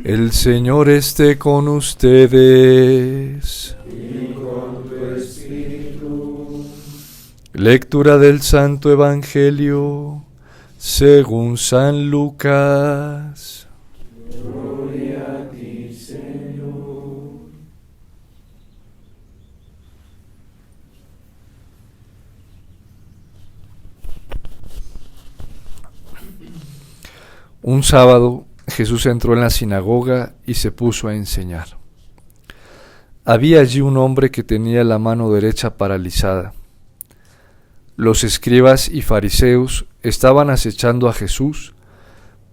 El Señor esté con ustedes. Y con tu espíritu. Lectura del Santo Evangelio según San Lucas. Gloria a ti, Señor. Un sábado Jesús entró en la sinagoga y se puso a enseñar. Había allí un hombre que tenía la mano derecha paralizada. Los escribas y fariseos estaban acechando a Jesús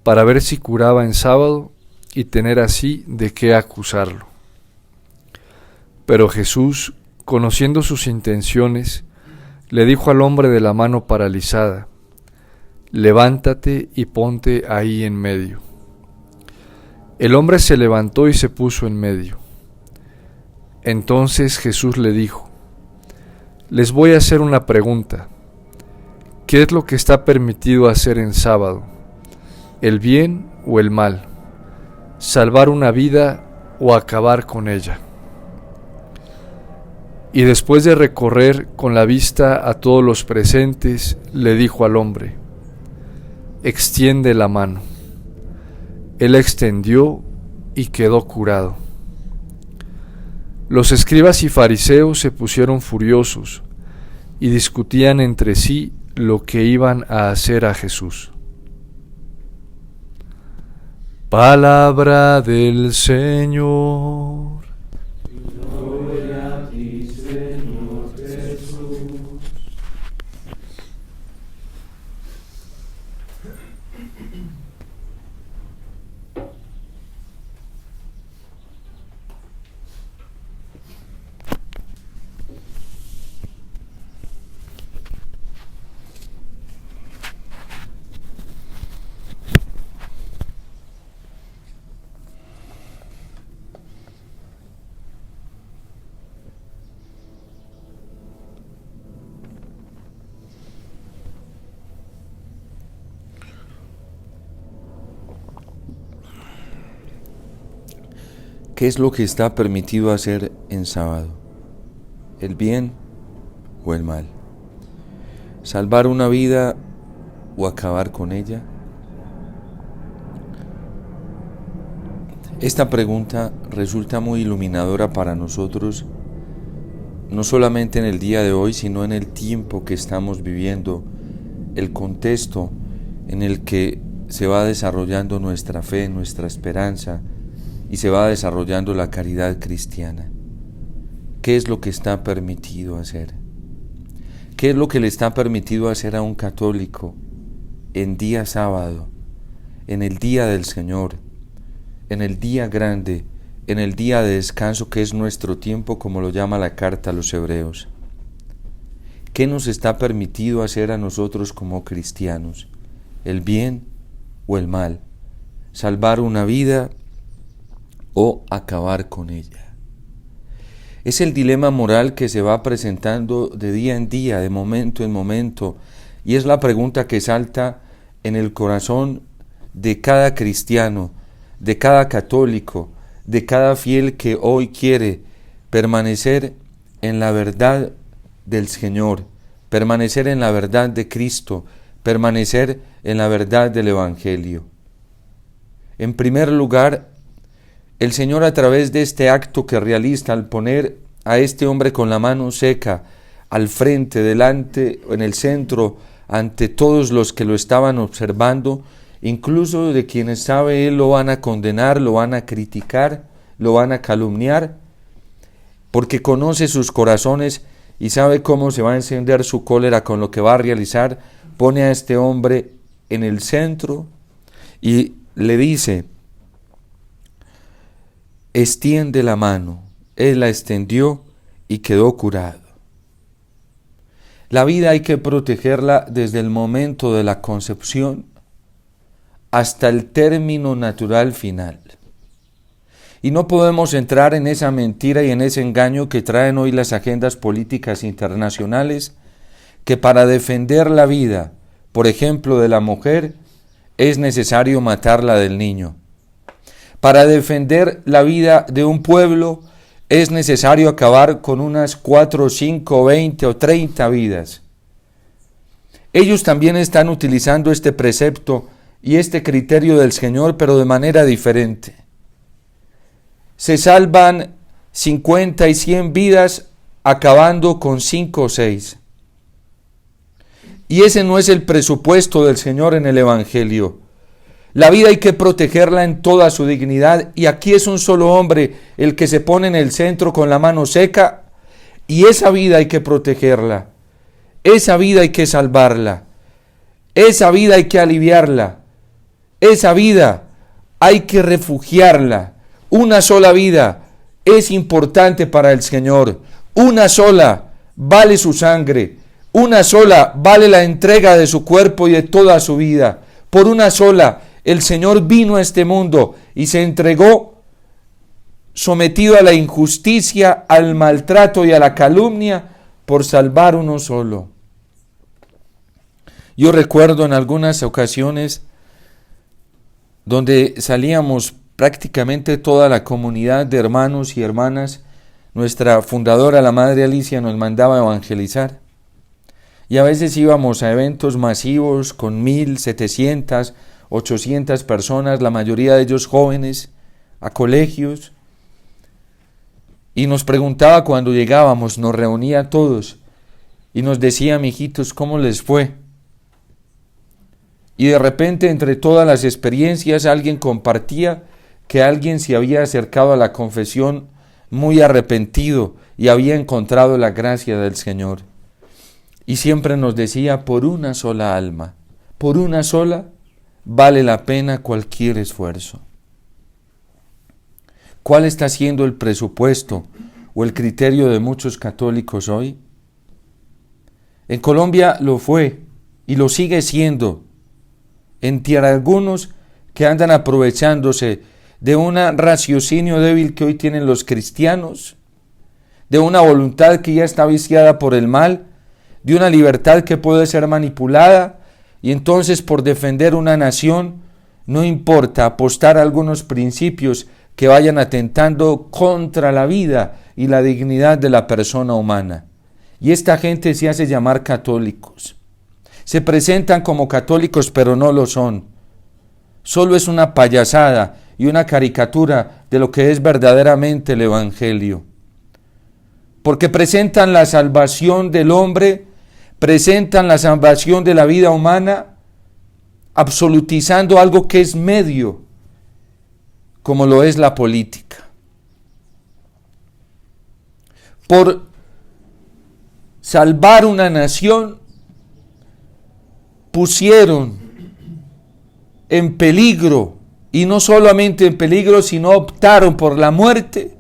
para ver si curaba en sábado y tener así de qué acusarlo. Pero Jesús, conociendo sus intenciones, le dijo al hombre de la mano paralizada: «Levántate y ponte ahí en medio». El hombre se levantó y se puso en medio. Entonces Jesús le dijo: «Les voy a hacer una pregunta. ¿Qué es lo que está permitido hacer en sábado? ¿El bien o el mal? ¿Salvar una vida o acabar con ella?». Y después de recorrer con la vista a todos los presentes, le dijo al hombre: «Extiende la mano». Él la extendió y quedó curado. Los escribas y fariseos se pusieron furiosos y discutían entre sí lo que iban a hacer a Jesús. Palabra del Señor. Gloria a ti, Señor Jesús. ¿Qué es lo que está permitido hacer en sábado? ¿El bien o el mal? ¿Salvar una vida o acabar con ella? Esta pregunta resulta muy iluminadora para nosotros, no solamente en el día de hoy, sino en el tiempo que estamos viviendo, el contexto en el que se va desarrollando nuestra fe, nuestra esperanza, y se va desarrollando la caridad cristiana. ¿Qué es lo que está permitido hacer? ¿Qué es lo que le está permitido hacer a un católico en día sábado, en el día del Señor, en el día grande, en el día de descanso que es nuestro tiempo, como lo llama la carta a los Hebreos? ¿Qué nos está permitido hacer a nosotros como cristianos? ¿El bien o el mal? ¿Salvar una vida o acabar con ella? Es el dilema moral que se va presentando de día en día, de momento en momento, y es la pregunta que salta en el corazón de cada cristiano, de cada católico, de cada fiel que hoy quiere permanecer en la verdad del Señor, permanecer en la verdad de Cristo, permanecer en la verdad del Evangelio. En primer lugar, el Señor, a través de este acto que realiza al poner a este hombre con la mano seca al frente, delante, en el centro, ante todos los que lo estaban observando, incluso de quienes sabe Él lo van a condenar, lo van a criticar, lo van a calumniar, porque conoce sus corazones y sabe cómo se va a encender su cólera con lo que va a realizar, pone a este hombre en el centro y le dice: extiende la mano. Él la extendió y quedó curado. La vida hay que protegerla desde el momento de la concepción hasta el término natural final. Y no podemos entrar en esa mentira y en ese engaño que traen hoy las agendas políticas internacionales, que para defender la vida, por ejemplo, de la mujer, es necesario matarla del niño. Para defender la vida de un pueblo es necesario acabar con unas 4, 5, 20 o 30 vidas. Ellos también están utilizando este precepto y este criterio del Señor, pero de manera diferente. Se salvan 50 y 100 vidas acabando con 5 o 6. Y ese no es el presupuesto del Señor en el Evangelio. La vida hay que protegerla en toda su dignidad, y aquí es un solo hombre el que se pone en el centro con la mano seca, y esa vida hay que protegerla, esa vida hay que salvarla, esa vida hay que aliviarla, esa vida hay que refugiarla. Una sola vida es importante para el Señor, una sola vale su sangre, una sola vale la entrega de su cuerpo y de toda su vida. Por una sola el Señor vino a este mundo y se entregó sometido a la injusticia, al maltrato y a la calumnia por salvar uno solo. Yo recuerdo en algunas ocasiones donde salíamos prácticamente toda la comunidad de hermanos y hermanas. Nuestra fundadora, la Madre Alicia, nos mandaba evangelizar. Y a veces íbamos a eventos masivos con 1,700, 800 personas, la mayoría de ellos jóvenes, a colegios. Y nos preguntaba cuando llegábamos, nos reunía a todos y nos decía: mijitos, ¿cómo les fue? Y de repente, entre todas las experiencias, alguien compartía que alguien se había acercado a la confesión muy arrepentido y había encontrado la gracia del Señor. Y siempre nos decía: por una sola alma, por una sola, vale la pena cualquier esfuerzo. ¿Cuál está siendo el presupuesto o el criterio de muchos católicos hoy? En Colombia lo fue y lo sigue siendo. Entre algunos que andan aprovechándose de un raciocinio débil que hoy tienen los cristianos, de una voluntad que ya está viciada por el mal, de una libertad que puede ser manipulada, y entonces por defender una nación no importa apostar a algunos principios que vayan atentando contra la vida y la dignidad de la persona humana. Y esta gente se hace llamar católicos. Se presentan como católicos, pero no lo son. Solo es una payasada y una caricatura de lo que es verdaderamente el Evangelio. Porque presentan la salvación del hombre, presentan la salvación de la vida humana, absolutizando algo que es medio, como lo es la política. Por salvar una nación, pusieron en peligro, y no solamente en peligro, sino optaron por la muerte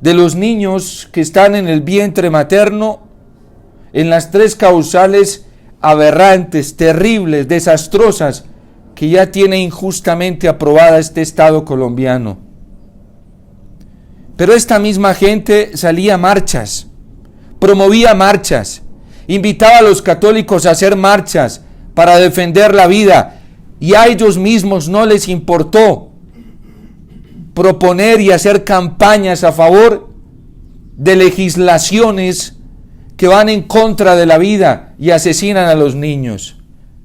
de los niños que están en el vientre materno, en las 3 causales aberrantes, terribles, desastrosas, que ya tiene injustamente aprobada este Estado colombiano. Pero esta misma gente salía a marchas, promovía marchas, invitaba a los católicos a hacer marchas para defender la vida, y a ellos mismos no les importó proponer y hacer campañas a favor de legislaciones que van en contra de la vida y asesinan a los niños.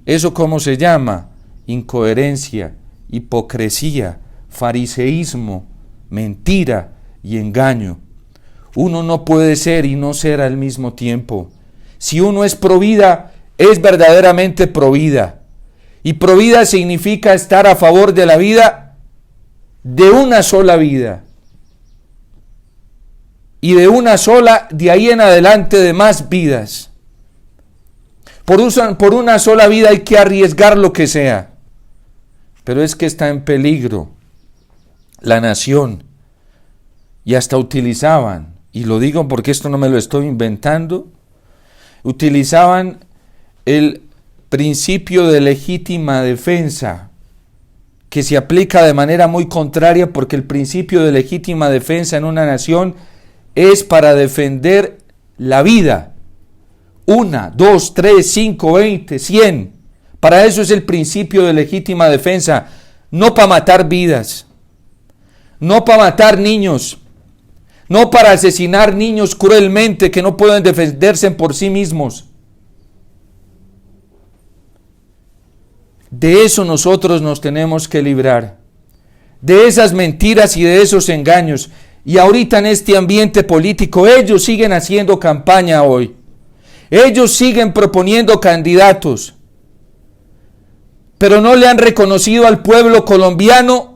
¿Eso cómo se llama? Incoherencia, hipocresía, fariseísmo, mentira y engaño. Uno no puede ser y no ser al mismo tiempo. Si uno es provida, es verdaderamente provida. Y provida significa estar a favor de la vida, de una sola vida. Y de una sola, de ahí en adelante, de más vidas. Por una sola vida hay que arriesgar lo que sea. Pero es que está en peligro la nación. Y hasta utilizaban, y lo digo porque esto no me lo estoy inventando, utilizaban el principio de legítima defensa, que se aplica de manera muy contraria, porque el principio de legítima defensa en una nación es para defender la vida. 1, 2, 3, 5, 20, 100. Para eso es el principio de legítima defensa, no para matar vidas. no para matar niños, no para asesinar niños cruelmente que no pueden defenderse por sí mismos. De eso nosotros nos tenemos que librar, de esas mentiras y de esos engaños. Y ahorita en este ambiente político, ellos siguen haciendo campaña hoy. Ellos siguen proponiendo candidatos, pero no le han reconocido al pueblo colombiano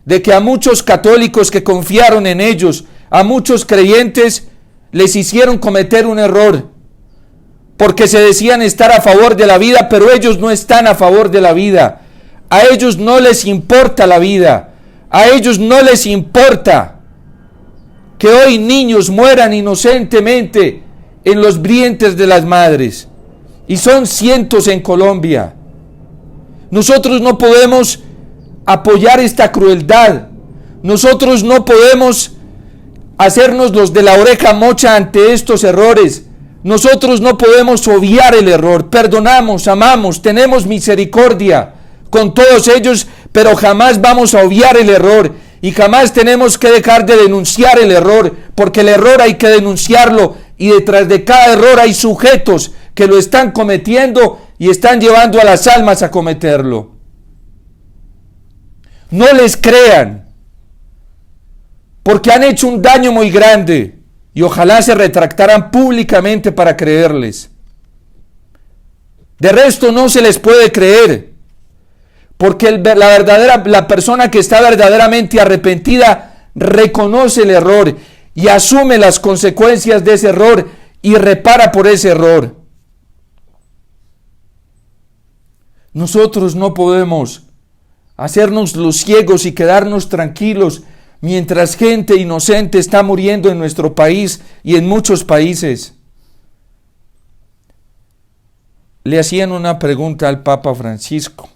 de que a muchos católicos que confiaron en ellos, a muchos creyentes, les hicieron cometer un error, porque se decían estar a favor de la vida, pero ellos no están a favor de la vida. A ellos no les importa la vida, a ellos no les importa que hoy niños mueran inocentemente en los vientres de las madres, y son cientos en Colombia. Nosotros no podemos apoyar esta crueldad, nosotros no podemos hacernos los de la oreja mocha ante estos errores. Nosotros no podemos obviar el error. Perdonamos, amamos, tenemos misericordia con todos ellos, pero jamás vamos a obviar el error y jamás tenemos que dejar de denunciar el error, porque el error hay que denunciarlo y detrás de cada error hay sujetos que lo están cometiendo y están llevando a las almas a cometerlo. No les crean, porque han hecho un daño muy grande. Y ojalá se retractaran públicamente para creerles. De resto no se les puede creer, porque la persona que está verdaderamente arrepentida reconoce el error y asume las consecuencias de ese error y repara por ese error. Nosotros no podemos hacernos los ciegos y quedarnos tranquilos mientras gente inocente está muriendo en nuestro país y en muchos países. Le hacían una pregunta al Papa Francisco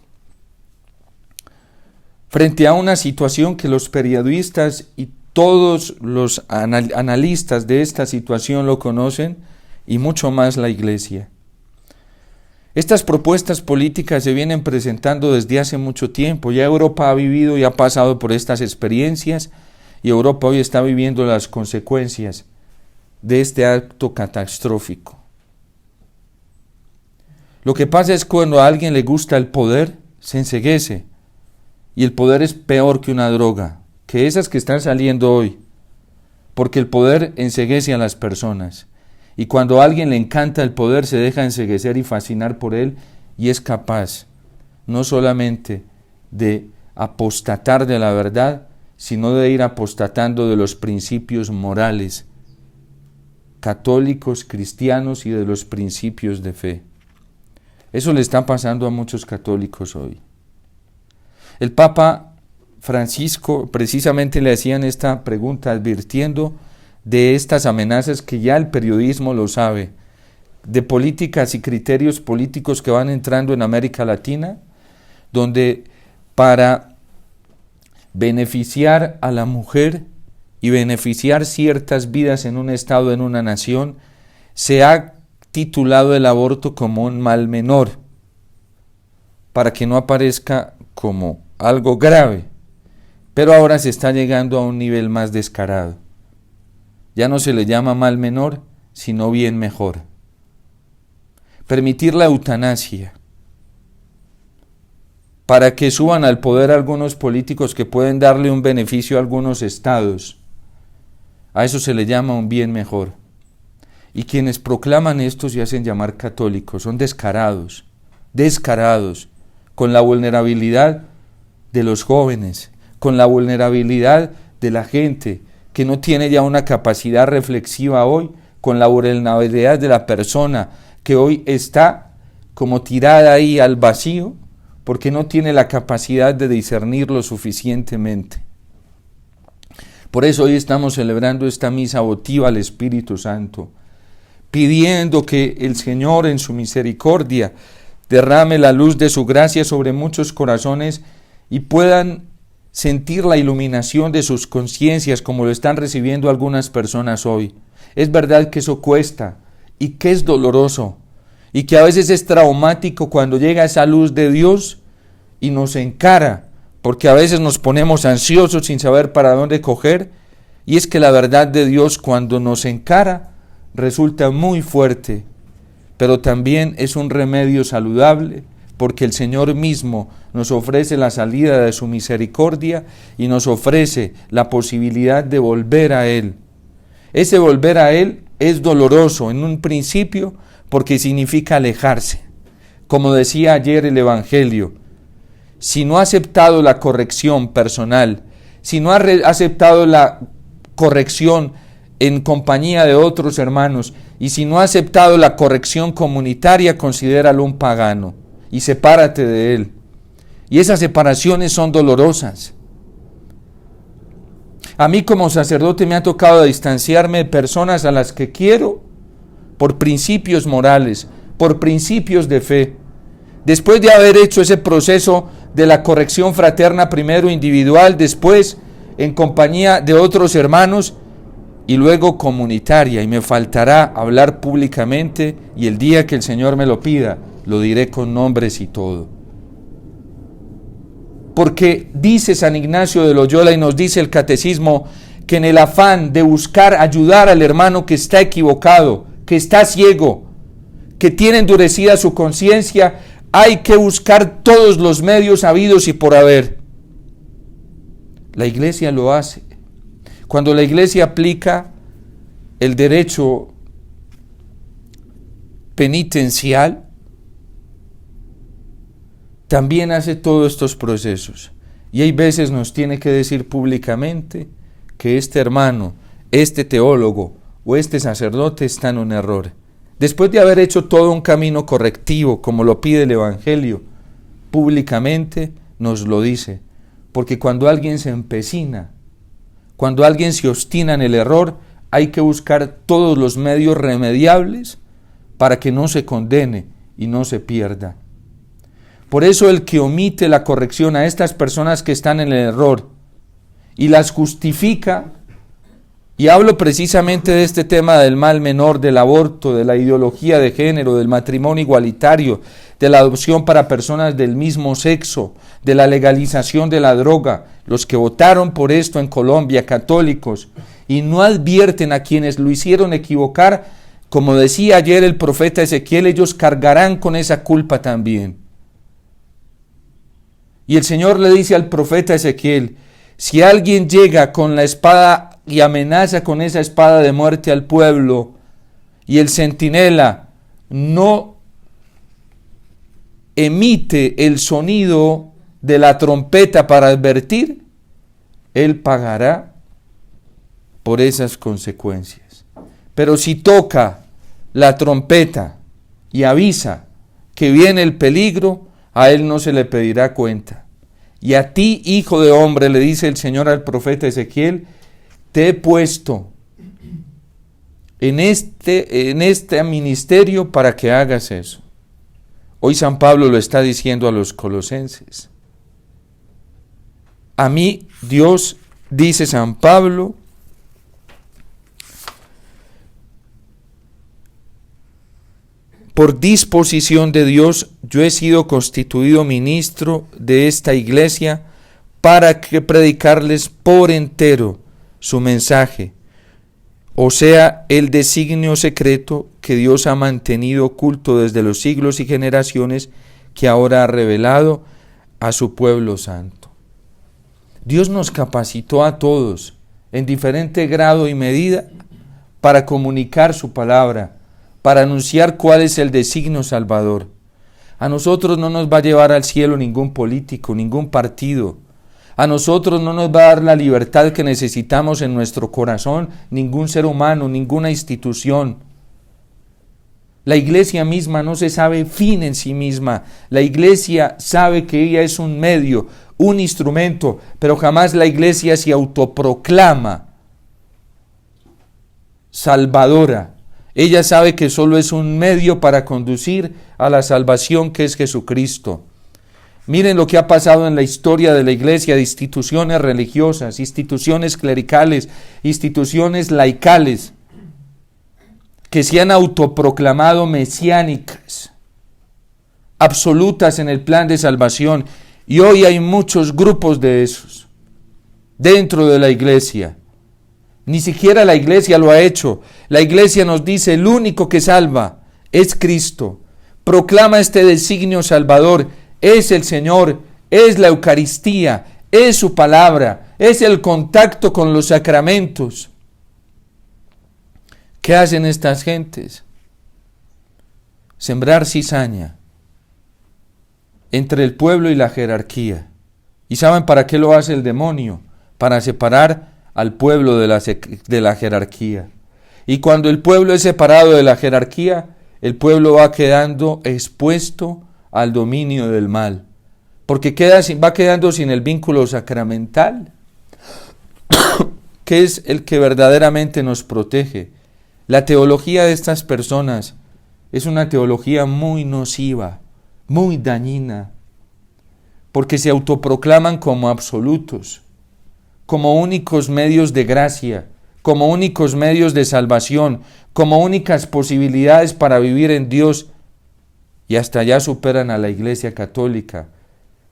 frente a una situación que los periodistas y todos los analistas de esta situación lo conocen, y mucho más la Iglesia. Estas propuestas políticas se vienen presentando desde hace mucho tiempo. Ya Europa ha vivido y ha pasado por estas experiencias, y Europa hoy está viviendo las consecuencias de este acto catastrófico. Lo que pasa es que cuando a alguien le gusta el poder, se enceguece, y el poder es peor que una droga, que esas que están saliendo hoy, porque el poder enceguece a las personas. Y cuando a alguien le encanta el poder, se deja enceguecer y fascinar por él, y es capaz no solamente de apostatar de la verdad, sino de ir apostatando de los principios morales católicos, cristianos y de los principios de fe. Eso le está pasando a muchos católicos hoy. El Papa Francisco precisamente le hacían esta pregunta advirtiendo de estas amenazas que ya el periodismo lo sabe, de políticas y criterios políticos que van entrando en América Latina, donde para beneficiar a la mujer y beneficiar ciertas vidas en un estado, en una nación, se ha titulado el aborto como un mal menor, para que no aparezca como algo grave, pero ahora se está llegando a un nivel más descarado. Ya no se le llama mal menor, sino bien mejor. Permitir la eutanasia para que suban al poder algunos políticos que pueden darle un beneficio a algunos estados. A eso se le llama un bien mejor. Y quienes proclaman esto se hacen llamar católicos, son descarados, con la vulnerabilidad de los jóvenes, con la vulnerabilidad de la gente que no tiene ya una capacidad reflexiva hoy, con la vulnerabilidad de la persona que hoy está como tirada ahí al vacío, porque no tiene la capacidad de discernirlo suficientemente. Por eso hoy estamos celebrando esta misa votiva al Espíritu Santo, pidiendo que el Señor en su misericordia derrame la luz de su gracia sobre muchos corazones y puedan sentir la iluminación de sus conciencias como lo están recibiendo algunas personas hoy. Es verdad que eso cuesta y que es doloroso y que a veces es traumático cuando llega esa luz de Dios y nos encara porque a veces nos ponemos ansiosos sin saber para dónde coger, y es que la verdad de Dios cuando nos encara resulta muy fuerte, pero también es un remedio saludable, porque el Señor mismo nos ofrece la salida de su misericordia y nos ofrece la posibilidad de volver a Él. Ese volver a Él es doloroso en un principio porque significa alejarse. Como decía ayer el Evangelio, si no ha aceptado la corrección personal, si no ha aceptado la corrección en compañía de otros hermanos, y si no ha aceptado la corrección comunitaria, considéralo un pagano y sepárate de él. Y esas separaciones son dolorosas. A mí como sacerdote me ha tocado distanciarme de personas a las que quiero por principios morales, por principios de fe. Después de haber hecho ese proceso de la corrección fraterna, primero individual, después en compañía de otros hermanos y luego comunitaria, y me faltará hablar públicamente, y el día que el Señor me lo pida, lo diré con nombres y todo. Porque dice San Ignacio de Loyola y nos dice el catecismo que en el afán de buscar ayudar al hermano que está equivocado, que está ciego, que tiene endurecida su conciencia, hay que buscar todos los medios habidos y por haber. La Iglesia lo hace. Cuando la Iglesia aplica el derecho penitencial, también hace todos estos procesos. Y hay veces nos tiene que decir públicamente que este hermano, este teólogo o este sacerdote está en un error. Después de haber hecho todo un camino correctivo, como lo pide el Evangelio, públicamente nos lo dice. Porque cuando alguien se empecina, cuando alguien se obstina en el error, hay que buscar todos los medios remediables para que no se condene y no se pierda. Por eso el que omite la corrección a estas personas que están en el error y las justifica, y hablo precisamente de este tema del mal menor, del aborto, de la ideología de género, del matrimonio igualitario, de la adopción para personas del mismo sexo, de la legalización de la droga, los que votaron por esto en Colombia, católicos, y no advierten a quienes lo hicieron equivocar, como decía ayer el profeta Ezequiel, ellos cargarán con esa culpa también. Y el Señor le dice al profeta Ezequiel, si alguien llega con la espada y amenaza con esa espada de muerte al pueblo, y el centinela no emite el sonido de la trompeta para advertir, él pagará por esas consecuencias. Pero si toca la trompeta y avisa que viene el peligro, a él no se le pedirá cuenta. Y a ti, hijo de hombre, le dice el Señor al profeta Ezequiel, te he puesto en este ministerio para que hagas eso. Hoy San Pablo lo está diciendo a los colosenses. A mí Dios, dice San Pablo, por disposición de Dios, yo he sido constituido ministro de esta iglesia para que predicarles por entero su mensaje, o sea, el designio secreto que Dios ha mantenido oculto desde los siglos y generaciones, que ahora ha revelado a su pueblo santo. Dios nos capacitó a todos, en diferente grado y medida, para comunicar su palabra, para anunciar cuál es el designio salvador. A nosotros no nos va a llevar al cielo ningún político, ningún partido. A nosotros no nos va a dar la libertad que necesitamos en nuestro corazón ningún ser humano, ninguna institución. La iglesia misma no se sabe fin en sí misma. La iglesia sabe que ella es un medio, un instrumento, pero jamás la iglesia se autoproclama salvadora. Ella sabe que solo es un medio para conducir a la salvación que es Jesucristo. Miren lo que ha pasado en la historia de la iglesia, de instituciones religiosas, instituciones clericales, instituciones laicales, que se han autoproclamado mesiánicas, absolutas en el plan de salvación, Y hoy hay muchos grupos de esos dentro de la iglesia. Ni siquiera la iglesia lo ha hecho. La iglesia nos dice, el único que salva es Cristo. Proclama este designio salvador, es el Señor, es la Eucaristía, es su palabra, es el contacto con los sacramentos. ¿Qué hacen estas gentes? Sembrar cizaña entre el pueblo y la jerarquía. ¿Y saben para qué lo hace el demonio? Para separar al pueblo de la jerarquía. Y cuando el pueblo es separado de la jerarquía, el pueblo va quedando expuesto al dominio del mal, porque va quedando sin el vínculo sacramental, que es el que verdaderamente nos protege. La teología de estas personas es una teología muy nociva, muy dañina, porque se autoproclaman como absolutos, como únicos medios de gracia, como únicos medios de salvación, como únicas posibilidades para vivir en Dios, y hasta allá superan a la Iglesia Católica,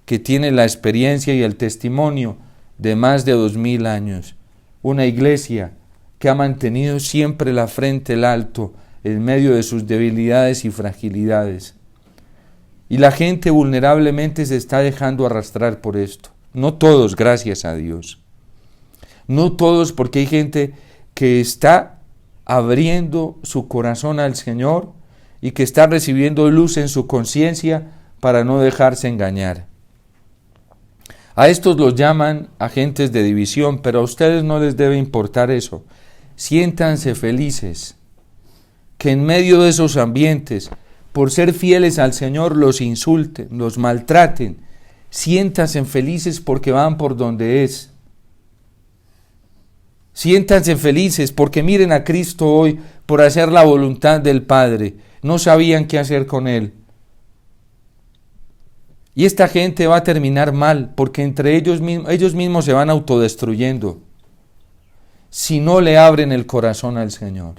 que tiene la experiencia y el testimonio de más de 2000 años. Una iglesia que ha mantenido siempre la frente en alto en medio de sus debilidades y fragilidades. Y la gente vulnerablemente se está dejando arrastrar por esto. No todos, gracias a Dios. No todos, porque hay gente que está abriendo su corazón al Señor y que está recibiendo luz en su conciencia para no dejarse engañar. A estos los llaman agentes de división, pero a ustedes no les debe importar eso. Siéntanse felices, que en medio de esos ambientes, por ser fieles al Señor, los insulten, los maltraten. Siéntanse felices porque van por donde es. Siéntanse felices porque miren a Cristo hoy por hacer la voluntad del Padre. No sabían qué hacer con Él. Y esta gente va a terminar mal porque entre ellos mismos se van autodestruyendo si no le abren el corazón al Señor.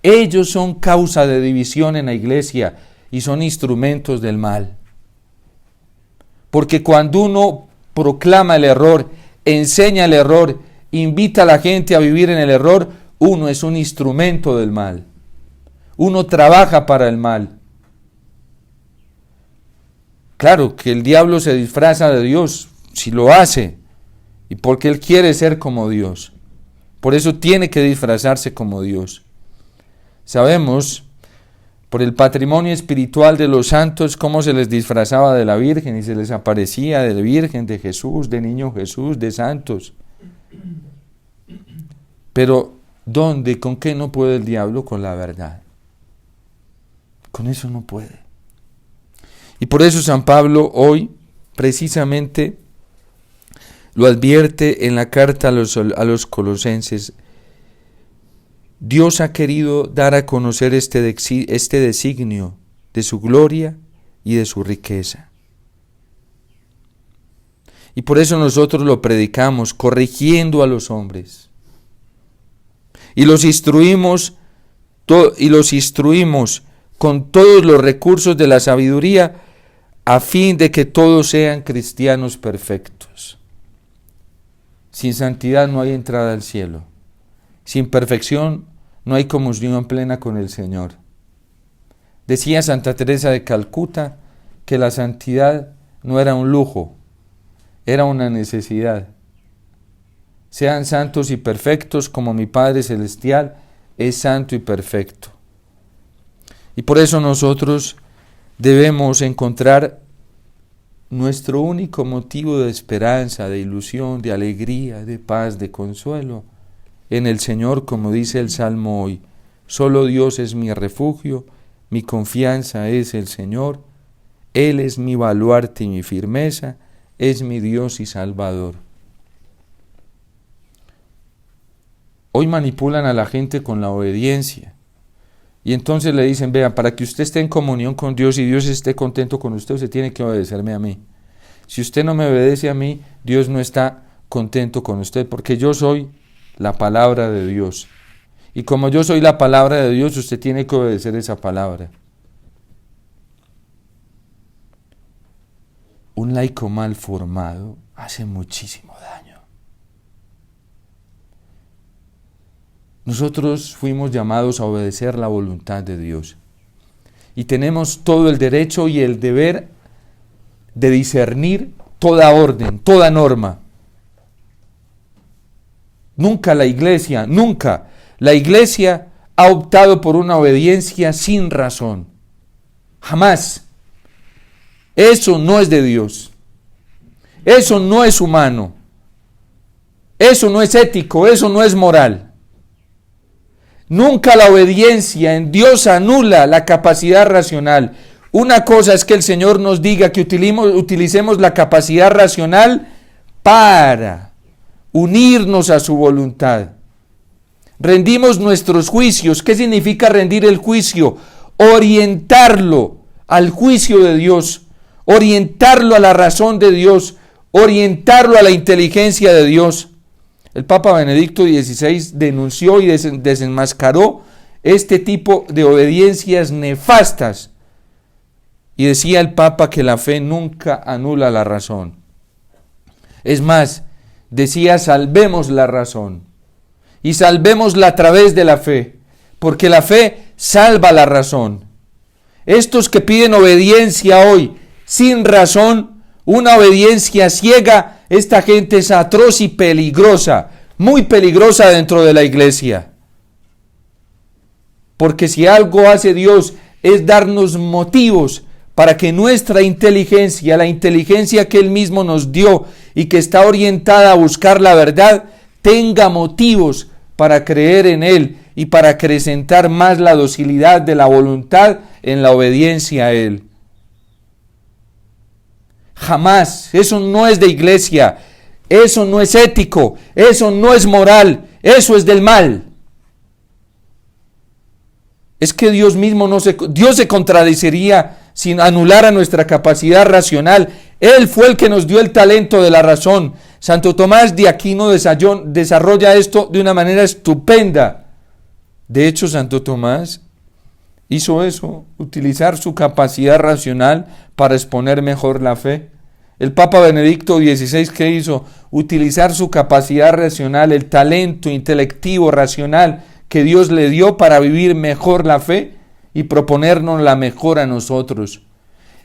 Ellos son causa de división en la iglesia y son instrumentos del mal. Porque cuando uno proclama el error, enseña el error, invita a la gente a vivir en el error, uno es un instrumento del mal. Uno trabaja para el mal. Claro que el diablo se disfraza de Dios, si lo hace, y porque él quiere ser como Dios. Por eso tiene que disfrazarse como Dios. Sabemos por el patrimonio espiritual de los santos cómo se les disfrazaba de la Virgen y se les aparecía de Virgen, de Jesús, de Niño Jesús, de santos. Pero ¿dónde, con qué no puede el diablo? Con la verdad. Con eso no puede. Y por eso San Pablo hoy precisamente lo advierte en la carta a los colosenses. Dios ha querido dar a conocer este designio de su gloria y de su riqueza. Y por eso nosotros lo predicamos, corrigiendo a los hombres. Y los instruimos con todos los recursos de la sabiduría, a fin de que todos sean cristianos perfectos. Sin santidad no hay entrada al cielo. Sin perfección no hay comunión plena con el Señor. Decía Santa Teresa de Calcuta que la santidad no era un lujo, era una necesidad. Sean santos y perfectos como mi Padre Celestial es santo y perfecto. Y por eso nosotros debemos encontrar nuestro único motivo de esperanza, de ilusión, de alegría, de paz, de consuelo en el Señor, como dice el Salmo hoy. Solo Dios es mi refugio, mi confianza es el Señor, Él es mi baluarte y mi firmeza, es mi Dios y Salvador. Hoy manipulan a la gente con la obediencia. Y entonces le dicen, vea, para que usted esté en comunión con Dios y Dios esté contento con usted, usted tiene que obedecerme a mí. Si usted no me obedece a mí, Dios no está contento con usted, porque yo soy la palabra de Dios. Y como yo soy la palabra de Dios, usted tiene que obedecer esa palabra. un laico mal formado hace muchísimo daño. Nosotros fuimos llamados a obedecer la voluntad de Dios y tenemos todo el derecho y el deber de discernir toda orden, toda norma. Nunca la iglesia ha optado por una obediencia sin razón. Jamás. Eso no es de Dios. Eso no es humano. Eso no es ético, eso no es moral. Nunca la obediencia en Dios anula la capacidad racional. Una cosa es que el Señor nos diga que utilicemos la capacidad racional para unirnos a su voluntad. Rendimos nuestros juicios. ¿Qué significa rendir el juicio? Orientarlo al juicio de Dios, orientarlo a la razón de Dios, orientarlo a la inteligencia de Dios. El Papa Benedicto XVI denunció y desenmascaró este tipo de obediencias nefastas. Y decía el Papa que la fe nunca anula la razón. Es más, decía, salvemos la razón. Y salvémosla a través de la fe, porque la fe salva la razón. Estos que piden obediencia hoy sin razón, una obediencia ciega, esta gente es atroz y peligrosa, muy peligrosa dentro de la iglesia. Porque si algo hace Dios es darnos motivos para que nuestra inteligencia, la inteligencia que Él mismo nos dio y que está orientada a buscar la verdad, tenga motivos para creer en Él y para acrecentar más la docilidad de la voluntad en la obediencia a Él. Jamás, eso no es de iglesia, eso no es ético, eso no es moral, eso es del mal. Es que Dios mismo Dios se contradeciría sin anular nuestra capacidad racional. Él fue el que nos dio el talento de la razón. Santo Tomás de Aquino desarrolla esto de una manera estupenda. De hecho, Santo Tomás hizo eso, utilizar su capacidad racional para exponer mejor la fe. El Papa Benedicto XVI, ¿qué hizo? Utilizar su capacidad racional, el talento intelectivo racional que Dios le dio para vivir mejor la fe y proponernos la mejor a nosotros.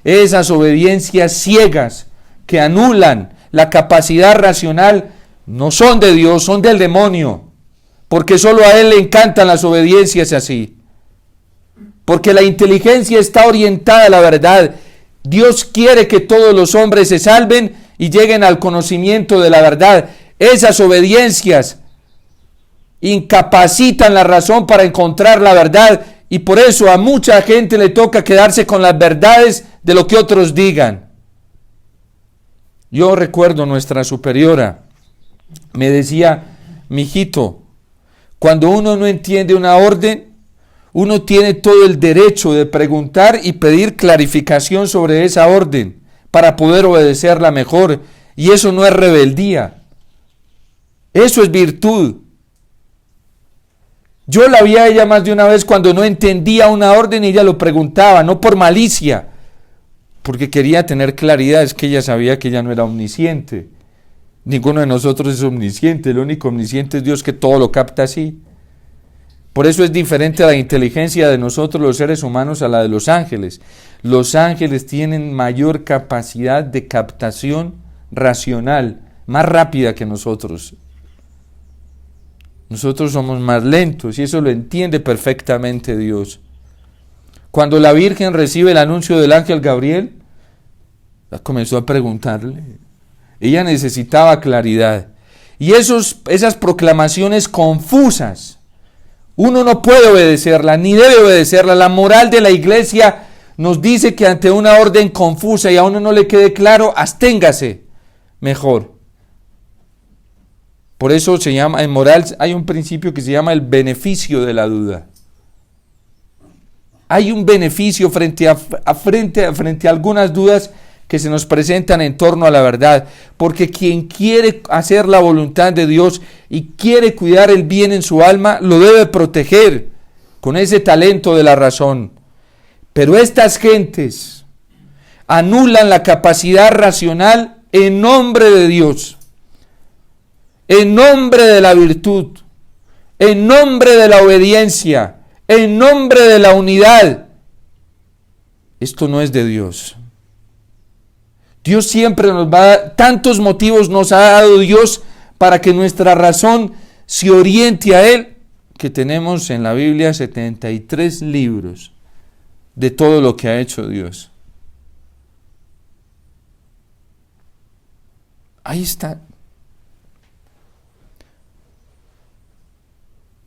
Esas obediencias ciegas que anulan la capacidad racional no son de Dios, son del demonio, porque solo a Él le encantan las obediencias así. Porque la inteligencia está orientada a la verdad. Dios quiere que todos los hombres se salven y lleguen al conocimiento de la verdad. Esas obediencias incapacitan la razón para encontrar la verdad, y por eso a mucha gente le toca quedarse con las verdades de lo que otros digan. Yo recuerdo nuestra superiora, me decía, mijito, cuando uno no entiende una orden, uno tiene todo el derecho de preguntar y pedir clarificación sobre esa orden para poder obedecerla mejor. Y eso no es rebeldía, eso es virtud. Yo la vi a ella más de una vez cuando no entendía una orden y ella lo preguntaba, no por malicia, porque quería tener claridad. Es que ella sabía que ella no era omnisciente. Ninguno de nosotros es omnisciente, el único omnisciente es Dios, que todo lo capta así. Por eso es diferente la inteligencia de nosotros los seres humanos a la de los ángeles. Los ángeles tienen mayor capacidad de captación racional, más rápida que nosotros. Nosotros somos más lentos y eso lo entiende perfectamente Dios. Cuando la Virgen recibe el anuncio del ángel Gabriel, comenzó a preguntarle. Ella necesitaba claridad. Y esas proclamaciones confusas, uno no puede obedecerla, ni debe obedecerla. La moral de la iglesia nos dice que ante una orden confusa y a uno no le quede claro, absténgase mejor. Por eso se llama, en moral hay un principio que se llama el beneficio de la duda. Hay un beneficio frente a algunas dudas que se nos presentan en torno a la verdad, porque quien quiere hacer la voluntad de Dios y quiere cuidar el bien en su alma, lo debe proteger con ese talento de la razón. Pero estas gentes, anulan la capacidad racional en nombre de Dios, en nombre de la virtud, en nombre de la obediencia, en nombre de la unidad. Esto no es de Dios. Dios siempre nos va a dar, tantos motivos nos ha dado Dios para que nuestra razón se oriente a Él, que tenemos en la Biblia 73 libros de todo lo que ha hecho Dios. Ahí está.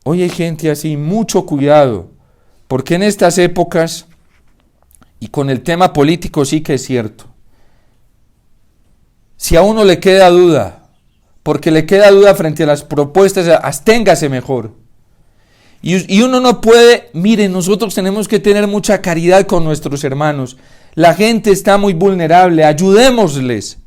Hoy hay gente así, mucho cuidado, porque en estas épocas, y con el tema político sí que es cierto, si a uno le queda duda, porque le queda duda frente a las propuestas, absténgase mejor. Y uno no puede, miren, nosotros tenemos que tener mucha caridad con nuestros hermanos. La gente está muy vulnerable, ayudémosles.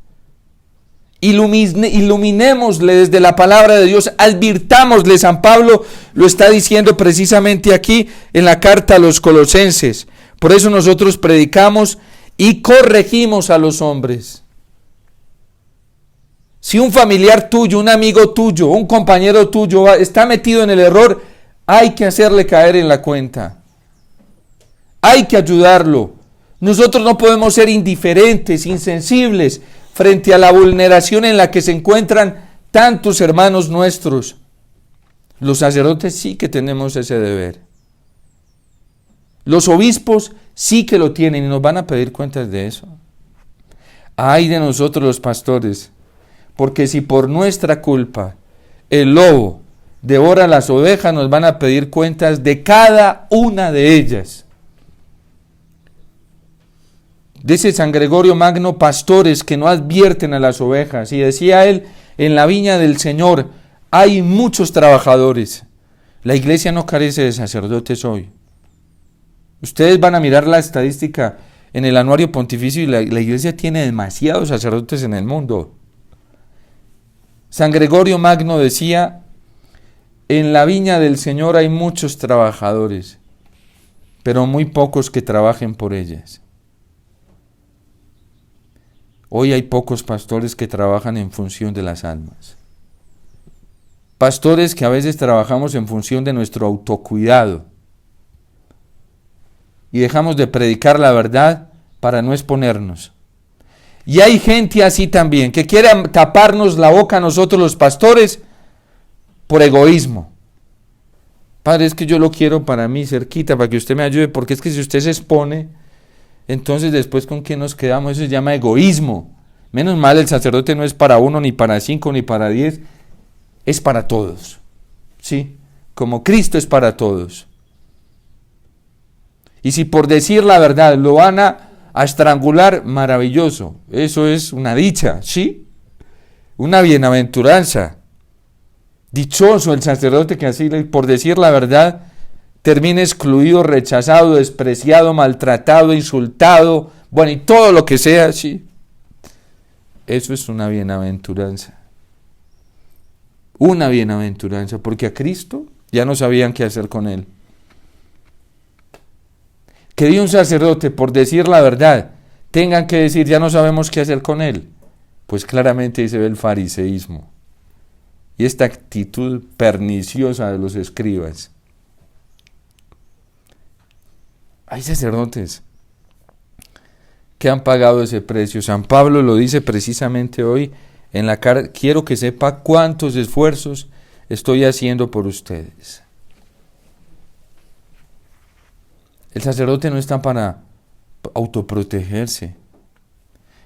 Iluminémosles desde la palabra de Dios, advirtámosles. San Pablo lo está diciendo precisamente aquí en la carta a los Colosenses. Por eso nosotros predicamos y corregimos a los hombres. Si un familiar tuyo, un amigo tuyo, un compañero tuyo está metido en el error, hay que hacerle caer en la cuenta. Hay que ayudarlo. Nosotros no podemos ser indiferentes, insensibles frente a la vulneración en la que se encuentran tantos hermanos nuestros. Los sacerdotes sí que tenemos ese deber. Los obispos sí que lo tienen y nos van a pedir cuentas de eso. Ay de nosotros los pastores, porque si por nuestra culpa el lobo devora las ovejas, nos van a pedir cuentas de cada una de ellas. Dice San Gregorio Magno, pastores que no advierten a las ovejas. Y decía él, en la viña del Señor hay muchos trabajadores. La iglesia no carece de sacerdotes hoy. Ustedes van a mirar la estadística en el anuario pontificio y la iglesia tiene demasiados sacerdotes en el mundo. San Gregorio Magno decía, en la viña del Señor hay muchos trabajadores, pero muy pocos que trabajen por ellas. Hoy hay pocos pastores que trabajan en función de las almas. Pastores que a veces trabajamos en función de nuestro autocuidado y dejamos de predicar la verdad para no exponernos. Y hay gente así también, que quiere taparnos la boca a nosotros los pastores por egoísmo. Padre, es que yo lo quiero para mí cerquita, para que usted me ayude, porque es que si usted se expone, entonces después ¿con qué nos quedamos? Eso se llama egoísmo. Menos mal el sacerdote no es para 1, ni para 5, ni para 10, es para todos. ¿Sí? Como Cristo es para todos. Y si por decir la verdad lo van a estrangular, maravilloso. Eso es una dicha, ¿sí? Una bienaventuranza. Dichoso el sacerdote que así, por decir la verdad, termina excluido, rechazado, despreciado, maltratado, insultado, bueno, y todo lo que sea, sí. Eso es una bienaventuranza. Una bienaventuranza, porque a Cristo ya no sabían qué hacer con él. Que un sacerdote, por decir la verdad, tengan que decir, ya no sabemos qué hacer con él. Pues claramente ahí se ve el fariseísmo y esta actitud perniciosa de los escribas. Hay sacerdotes que han pagado ese precio. San Pablo lo dice precisamente hoy en la carta. Quiero que sepa cuántos esfuerzos estoy haciendo por ustedes. El sacerdote no está para autoprotegerse.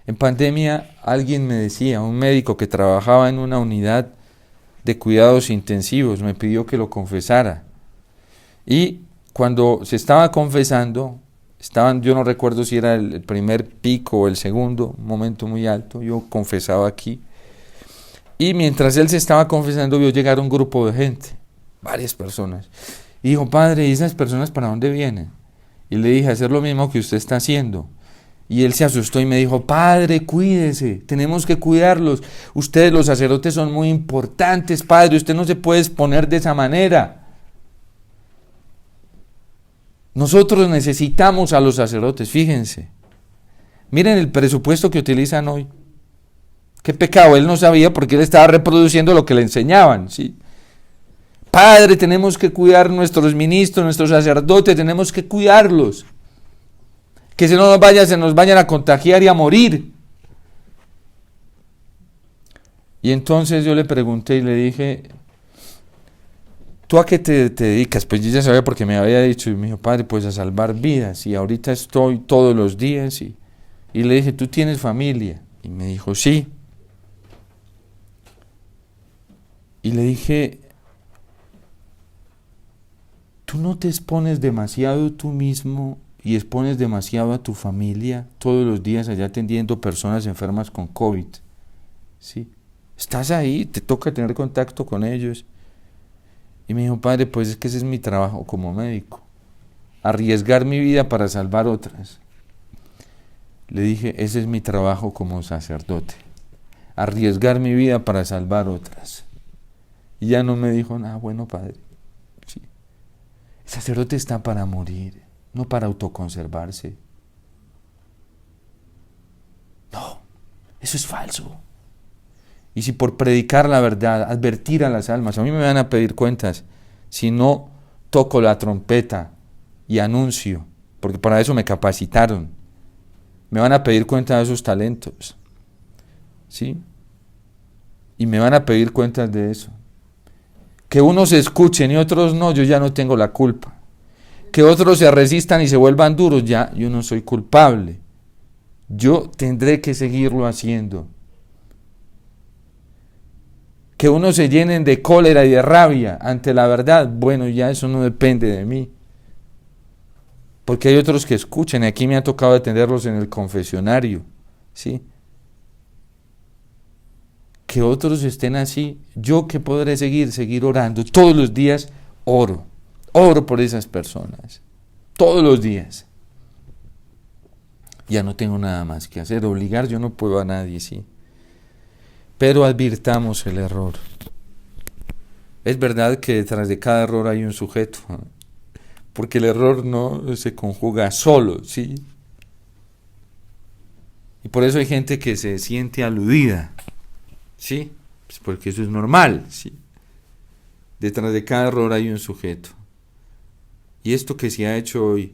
En pandemia alguien me decía, un médico que trabajaba en una unidad de cuidados intensivos, me pidió que lo confesara. Y cuando se estaba confesando, yo no recuerdo si era el primer pico o el segundo, un momento muy alto, yo confesaba aquí. Y mientras él se estaba confesando, vio llegar un grupo de gente, varias personas. Y dijo, padre, ¿y esas personas para dónde vienen? Y le dije, hacer lo mismo que usted está haciendo. Y él se asustó y me dijo, padre, cuídese, tenemos que cuidarlos. Ustedes los sacerdotes son muy importantes, padre, usted no se puede exponer de esa manera. Nosotros necesitamos a los sacerdotes, fíjense. Miren el presupuesto que utilizan hoy. Qué pecado, él no sabía porque él estaba reproduciendo lo que le enseñaban, ¿sí? Padre, tenemos que cuidar nuestros ministros, nuestros sacerdotes, tenemos que cuidarlos. Que se nos vayan a contagiar y a morir. Y entonces yo le pregunté y le dije, ¿tú a qué te dedicas? Pues yo ya sabía porque me había dicho, y me dijo, padre, pues a salvar vidas, y ahorita estoy todos los días, y le dije, ¿tú tienes familia? Y me dijo, sí. Y le dije, ¿tú no te expones demasiado tú mismo y expones demasiado a tu familia todos los días allá atendiendo personas enfermas con COVID? ¿Sí? Estás ahí, te toca tener contacto con ellos. Y me dijo, padre, pues es que ese es mi trabajo como médico, arriesgar mi vida para salvar otras. Le dije, ese es mi trabajo como sacerdote, arriesgar mi vida para salvar otras. Y ya no me dijo nada, bueno, padre, sí. El sacerdote está para morir, no para autoconservarse. No, eso es falso. Y si por predicar la verdad, advertir a las almas, a mí me van a pedir cuentas si no toco la trompeta y anuncio, porque para eso me capacitaron, me van a pedir cuenta de esos talentos, ¿sí? Y me van a pedir cuentas de eso. Que unos escuchen y otros no, yo ya no tengo la culpa. Que otros se resistan y se vuelvan duros, ya yo no soy culpable. Yo tendré que seguirlo haciendo. Que unos se llenen de cólera y de rabia ante la verdad, bueno, ya eso no depende de mí. Porque hay otros que escuchan, y aquí me ha tocado atenderlos en el confesionario, ¿sí? Que otros estén así, yo que podré seguir orando, todos los días oro por esas personas, todos los días. Ya no tengo nada más que hacer, obligar yo no puedo a nadie, ¿sí? Pero advirtamos el error. Es verdad que detrás de cada error hay un sujeto, ¿no? Porque el error no se conjuga solo, ¿sí? Y por eso hay gente que se siente aludida, ¿sí? Pues porque eso es normal, ¿sí? Detrás de cada error hay un sujeto. Y esto que se ha hecho hoy,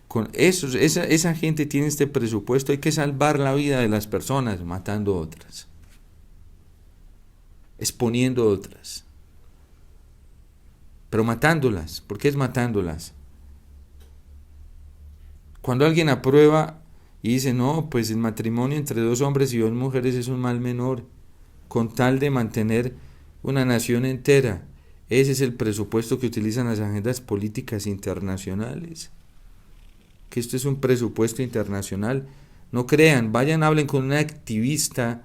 con esa gente tiene este presupuesto, hay que salvar la vida de las personas matando otras, exponiendo otras, pero matándolas. ¿Por qué es matándolas? Cuando alguien aprueba y dice, no, pues el matrimonio entre 2 hombres y 2 mujeres es un mal menor, con tal de mantener una nación entera, ese es el presupuesto que utilizan las agendas políticas internacionales. Que esto es un presupuesto internacional. No crean, vayan, hablen con una activista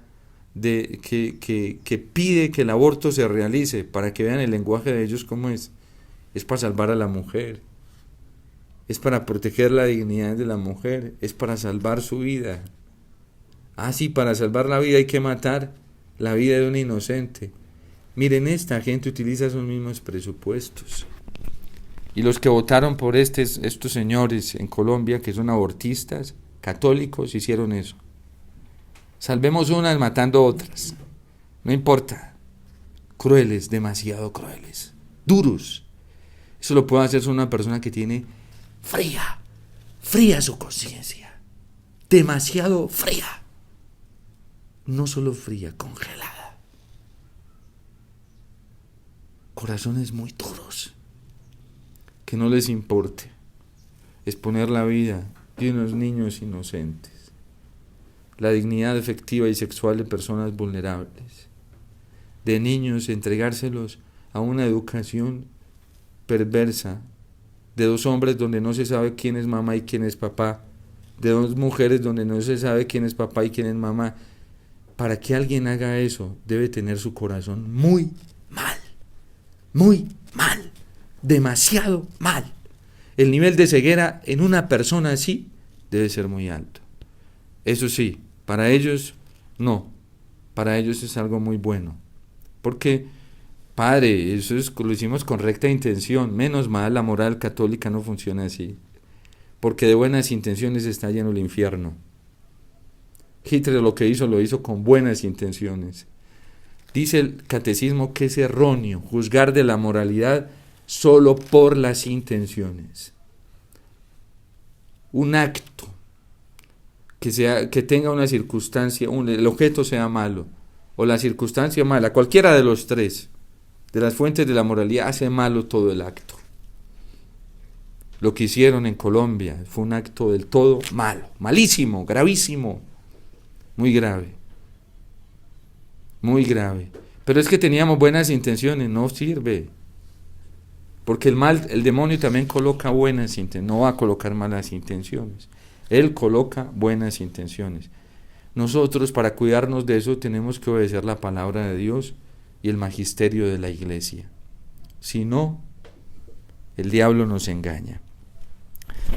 que pide que el aborto se realice, para que vean el lenguaje de ellos cómo es. Es para salvar a la mujer, es para proteger la dignidad de la mujer, es para salvar su vida. Ah, sí, para salvar la vida hay que matar la vida de un inocente. Miren, esta gente utiliza esos mismos presupuestos. Y los que votaron por estos señores en Colombia, que son abortistas, católicos, hicieron eso. Salvemos unas matando otras. No importa. Crueles, demasiado crueles. Duros. Eso lo puede hacer una persona que tiene fría su conciencia. Demasiado fría. No solo fría, congelada. Corazones muy duros. Que no les importe exponer la vida de unos niños inocentes, la dignidad afectiva y sexual de personas vulnerables, de niños, entregárselos a una educación perversa, de 2 hombres donde no se sabe quién es mamá y quién es papá, de 2 mujeres donde no se sabe quién es papá y quién es mamá. Para que alguien haga eso, debe tener su corazón muy mal, demasiado mal. El nivel de ceguera en una persona así debe ser muy alto. Eso sí, para ellos no, para ellos es algo muy bueno, porque, padre, lo hicimos con recta intención. Menos mal, la moral católica no funciona así, porque de buenas intenciones está lleno el infierno. Hitler lo que hizo, lo hizo con buenas intenciones. Dice el catecismo que es erróneo juzgar de la moralidad solo por las intenciones. Un acto que tenga una circunstancia, el objeto sea malo, o la circunstancia mala, cualquiera de los tres, de las fuentes de la moralidad, hace malo todo el acto. Lo que hicieron en Colombia fue un acto del todo malo, malísimo, gravísimo, muy grave, muy grave. Pero es que teníamos buenas intenciones, no sirve. Porque el demonio también coloca buenas intenciones, no va a colocar malas intenciones. Él coloca buenas intenciones. Nosotros, para cuidarnos de eso, tenemos que obedecer la palabra de Dios y el magisterio de la Iglesia. Si no, el diablo nos engaña.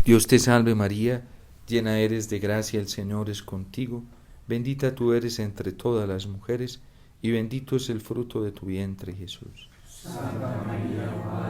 Dios te salve María, llena eres de gracia, el Señor es contigo, bendita tú eres entre todas las mujeres, y bendito es el fruto de tu vientre, Jesús. Santa María, Madre